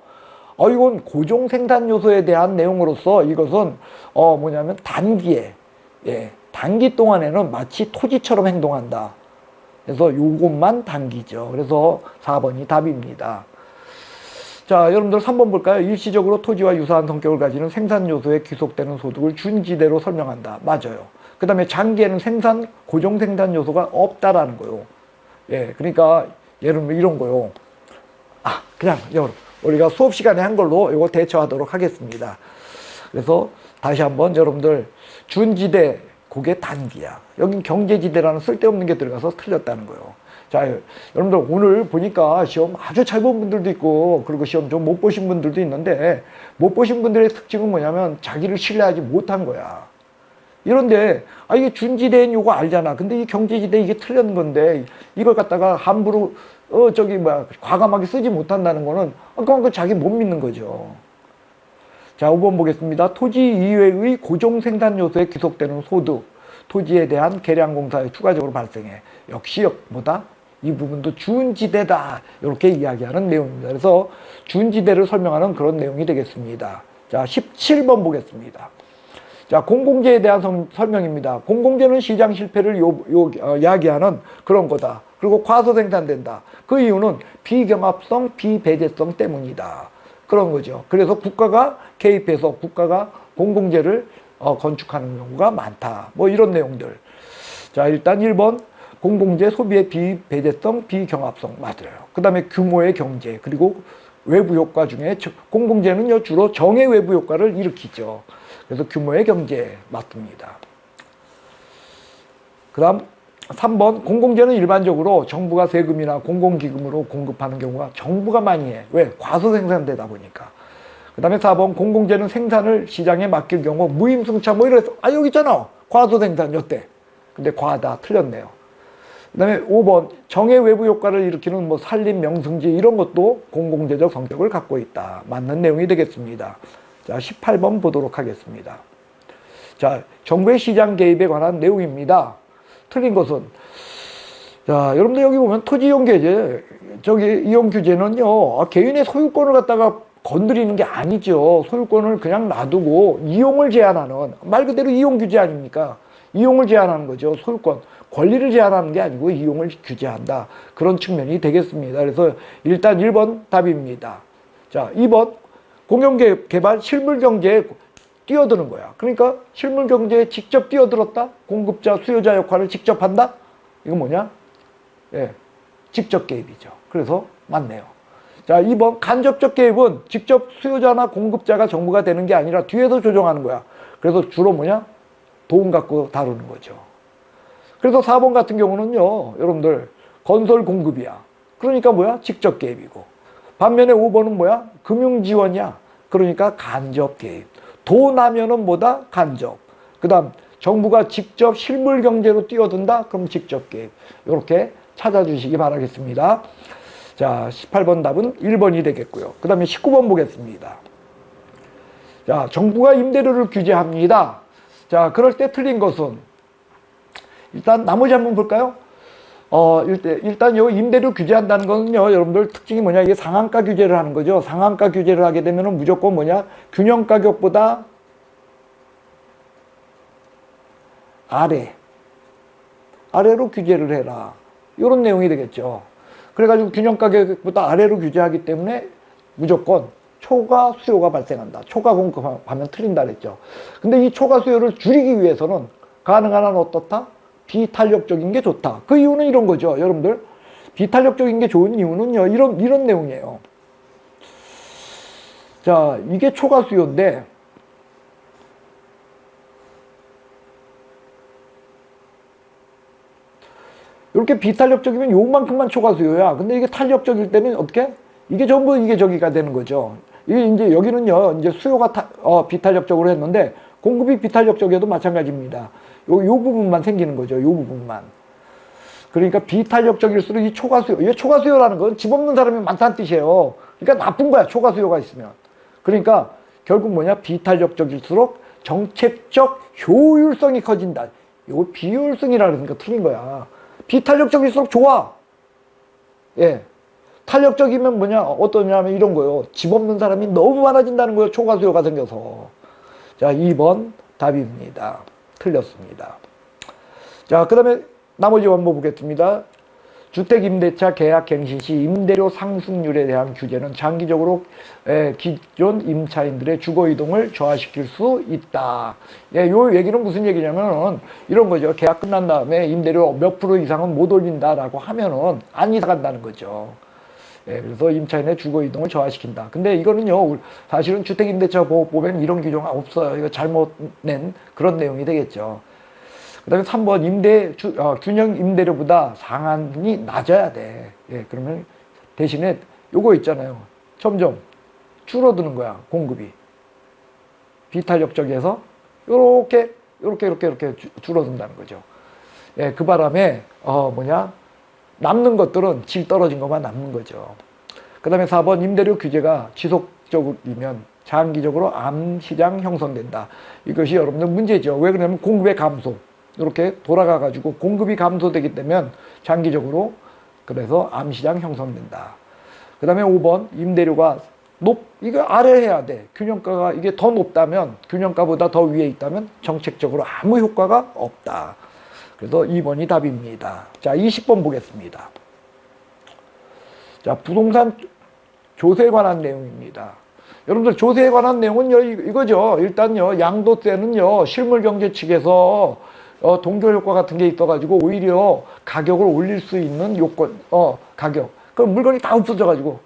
이건 고정 생산 요소에 대한 내용으로서 이것은 뭐냐면 단기에 단기 동안에는 마치 토지처럼 행동한다. 그래서 요것만 단기죠. 그래서 4번이 답입니다. 자, 여러분들 3번 볼까요? 일시적으로 토지와 유사한 성격을 가지는 생산 요소에 귀속되는 소득을 준지대로 설명한다. 맞아요. 그 다음에 장기에는 고정 생산 요소가 없다라는 거요. 그러니까 예를 들면 이런 거요. 그냥 우리가 수업 시간에 한 걸로 이거 대처하도록 하겠습니다. 그래서 다시 한번 여러분들 준지대 그게 단기야. 여긴 경제지대라는 쓸데없는 게 들어가서 틀렸다는 거예요. 자, 여러분들 오늘 보니까 시험 아주 잘 본 분들도 있고 그리고 시험 좀 못 보신 분들도 있는데 못 보신 분들의 특징은 뭐냐면 자기를 신뢰하지 못한 거야. 이런데 이게 준지대는 요거 알잖아. 근데 이 경제지대 이게 틀린 건데 이걸 갖다가 함부로 과감하게 쓰지 못한다는 거는 그만큼 자기 못 믿는 거죠. 자, 5번 보겠습니다. 토지 이외의 고정 생산 요소에 귀속되는 소득, 토지에 대한 개량 공사에 추가적으로 발생해. 역시 뭐다? 이 부분도 준지대다. 이렇게 이야기하는 내용입니다. 그래서 준지대를 설명하는 그런 내용이 되겠습니다. 자, 17번 보겠습니다. 자, 공공재에 대한 설명입니다. 공공재는 시장 실패를 이야기하는 그런 거다. 그리고 과소 생산된다. 그 이유는 비경합성, 비배제성 때문이다. 그런 거죠. 그래서 국가가 개입해서 국가가 공공재를 건축하는 경우가 많다. 뭐 이런 내용들. 자, 일단 1번 공공재 소비의 비배제성, 비경합성 맞아요. 그 다음에 규모의 경제, 그리고 외부 효과 중에 공공재는요 주로 정의 외부 효과를 일으키죠. 그래서 규모의 경제 맞습니다. 그 다음 3번 공공재는 일반적으로 정부가 세금이나 공공기금으로 공급하는 경우가 정부가 많이 해. 왜? 과소 생산되다 보니까. 그 다음에 4번 공공재는 생산을 시장에 맡길 경우 무임승차 뭐 이래서 여기 있잖아. 과소 생산 요때. 근데 과하다. 틀렸네요. 그 다음에 5번 정의 외부 효과를 일으키는 뭐 산림, 명승지 이런 것도 공공재적 성격을 갖고 있다. 맞는 내용이 되겠습니다. 자, 18번 보도록 하겠습니다. 자, 정부의 시장 개입에 관한 내용입니다. 틀린 것은 자, 여러분들 여기 보면 토지이용규제 이용규제는요 개인의 소유권을 갖다가 건드리는 게 아니죠. 소유권을 그냥 놔두고 이용을 제한하는 말 그대로 이용규제 아닙니까? 이용을 제한하는 거죠. 소유권 권리를 제한하는 게 아니고 이용을 규제한다. 그런 측면이 되겠습니다. 그래서 일단 1번 답입니다. 자, 2번 공영개발 실물경제에 뛰어드는 거야. 그러니까 실물경제에 직접 뛰어들었다? 공급자, 수요자 역할을 직접 한다? 이건 뭐냐? 예, 직접 개입이죠. 그래서 맞네요. 자, 2번 간접적 개입은 직접 수요자나 공급자가 정부가 되는 게 아니라 뒤에서 조정하는 거야. 그래서 주로 뭐냐? 돈 갖고 다루는 거죠. 그래서 4번 같은 경우는요, 여러분들 건설 공급이야. 그러니까 뭐야? 직접 개입이고. 반면에 5번은 뭐야? 금융 지원이야. 그러니까 간접 개입. 돈 하면은 뭐다? 간접. 그 다음 정부가 직접 실물 경제로 뛰어든다? 그럼 직접 개입. 이렇게 찾아주시기 바라겠습니다. 자, 18번 답은 1번이 되겠고요. 그 다음에 19번 보겠습니다. 자, 정부가 임대료를 규제합니다. 자, 그럴 때 틀린 것은 일단 나머지 한번 볼까요? 일단 요 임대료 규제한다는 거는요, 여러분들 특징이 뭐냐? 이게 상한가 규제를 하는 거죠. 상한가 규제를 하게 되면은 무조건 뭐냐? 균형 가격보다 아래로 규제를 해라. 이런 내용이 되겠죠. 그래가지고 균형 가격보다 아래로 규제하기 때문에 무조건 초과 수요가 발생한다. 초과 공급하면 틀린다 그랬죠. 근데 이 초과 수요를 줄이기 위해서는 가능한 한 어떻다? 비탄력적인 게 좋다. 그 이유는 이런 거죠. 여러분들 비탄력적인 게 좋은 이유는요. 이런 내용이에요. 자, 이게 초과 수요인데 이렇게 비탄력적이면 요만큼만 초과 수요야. 근데 이게 탄력적일 때는 어떻게? 이게 전부 이게 저기가 되는 거죠. 이게 이제 여기는요. 이제 수요가 비탄력적으로 했는데 공급이 비탄력적이어도 마찬가지입니다. 요 부분만 생기는 거죠. 요 부분만. 그러니까 비탄력적일수록 이 초과수요. 이 초과수요라는 건 집 없는 사람이 많다는 뜻이에요. 그러니까 나쁜 거야. 초과수요가 있으면. 그러니까 결국 뭐냐? 비탄력적일수록 정책적 효율성이 커진다. 이거 비효율성이라는 거 틀린 거야. 비탄력적일수록 좋아. 예. 탄력적이면 뭐냐? 어떠냐면 이런 거요. 집 없는 사람이 너무 많아진다는 거예요. 초과수요가 생겨서. 자, 2번 답입니다. 틀렸습니다. 자, 그 다음에 나머지 한번 보겠습니다. 주택임대차 계약갱신 시 임대료 상승률에 대한 규제는 장기적으로 기존 임차인들의 주거이동을 저하시킬 수 있다. 예, 요 얘기는 무슨 얘기냐면은 이런 거죠. 계약 끝난 다음에 임대료 몇 프로 이상은 못 올린다라고 하면은 안 이사 간다는 거죠. 예, 그래서 임차인의 주거이동을 저하시킨다. 근데 이거는요, 사실은 주택임대차 보호법 보면 이런 규정이 없어요. 이거 잘못 낸 그런 내용이 되겠죠. 그 다음에 3번 균형 임대료보다 상한이 낮아야 돼. 예, 그러면 대신에 요거 있잖아요. 점점 줄어드는 거야, 공급이. 비탄력적에서 요렇게 줄어든다는 거죠. 예, 그 바람에, 남는 것들은 질 떨어진 것만 남는 거죠. 그 다음에 4번 임대료 규제가 지속적이면 장기적으로 암시장 형성된다. 이것이 여러분들 문제죠. 왜 그러냐면 공급의 감소. 이렇게 돌아가가지고 공급이 감소되기 때문에 장기적으로 그래서 암시장 형성된다. 그 다음에 5번 임대료가 이거 아래 해야 돼. 균형가가 이게 더 높다면 균형가보다 더 위에 있다면 정책적으로 아무 효과가 없다. 그래서 2번이 답입니다. 자, 20번 보겠습니다. 자, 부동산 조세에 관한 내용입니다. 여러분들 조세에 관한 내용은요, 이거죠. 일단요, 양도세는요, 실물경제 측에서 동결 효과 같은 게 있어가지고 오히려 가격을 올릴 수 있는 요건, 가격. 그럼 물건이 다 없어져가지고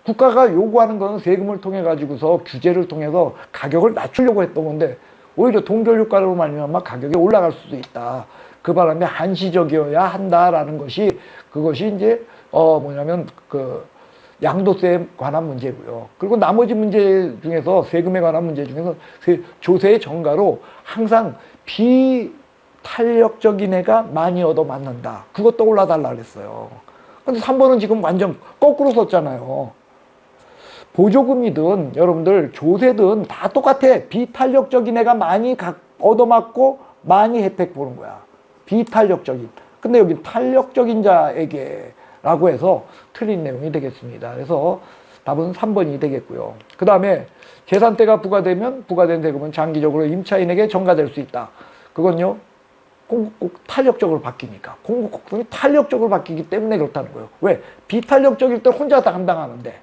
국가가 요구하는 건 세금을 통해 가지고서 규제를 통해서 가격을 낮추려고 했던 건데 오히려 동결 효과로 말미암아 가격이 올라갈 수도 있다. 그 바람에 한시적이어야 한다라는 것이 그것이 이제 뭐냐면 그 양도세에 관한 문제고요. 그리고 나머지 문제 중에서 세금에 관한 문제 중에서 조세의 정가로 항상 비탄력적인 애가 많이 얻어맞는다. 그것도 올라달라 그랬어요. 근데 3번은 지금 완전 거꾸로 썼잖아요. 보조금이든 여러분들 조세든 다 똑같아. 비탄력적인 애가 많이 얻어맞고 많이 혜택 보는 거야. 비탄력적인. 근데 여기 탄력적인 자에게 라고 해서 틀린 내용이 되겠습니다. 그래서 답은 3번이 되겠고요. 그 다음에 계산대가 부과되면 부과된 세금은 장기적으로 임차인에게 전가될 수 있다. 그건요, 공급국 탄력적으로 바뀌니까. 공급국이 탄력적으로 바뀌기 때문에 그렇다는 거예요. 왜? 비탄력적일 때 혼자 다 감당하는데.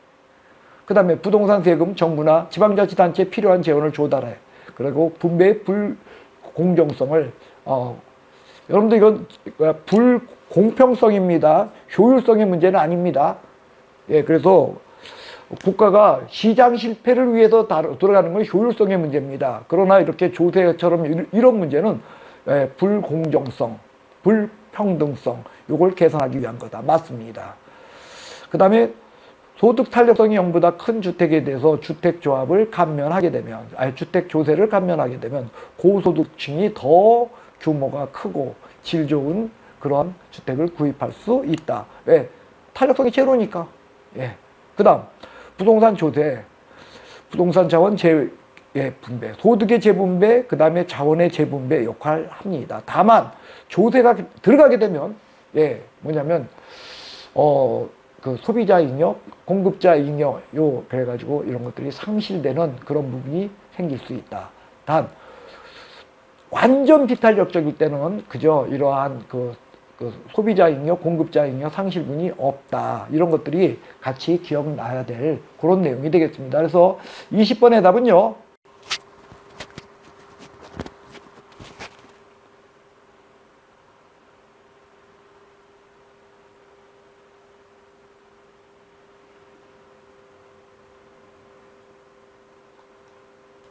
그 다음에 부동산 세금 정부나 지방자치단체에 필요한 재원을 조달해. 그리고 분배의 불공정성을 여러분들 이건 불공평성입니다. 효율성의 문제는 아닙니다. 예, 그래서 국가가 시장 실패를 위해서 들어가는 건 효율성의 문제입니다. 그러나 이렇게 조세처럼 이런 문제는 불공정성, 불평등성 요걸 개선하기 위한 거다. 맞습니다. 그 다음에 소득 탄력성이 0보다 큰 주택에 대해서 주택조합을 감면하게 되면, 주택조세를 감면하게 되면 고소득층이 더 규모가 크고 질 좋은 그런 주택을 구입할 수 있다. 왜? 탄력성이 제로니까. 예. 그 다음, 부동산 조세, 부동산 자원 재분배, 소득의 재분배, 그 다음에 자원의 재분배 역할을 합니다. 다만, 조세가 들어가게 되면, 뭐냐면, 그 소비자 잉여, 공급자 잉여, 그래가지고 이런 것들이 상실되는 그런 부분이 생길 수 있다. 단, 완전 비탄력적일 때는 그저 이러한 그 소비자 잉여, 공급자 잉여, 상실분이 없다. 이런 것들이 같이 기억나야 될 그런 내용이 되겠습니다. 그래서 20번의 답은요,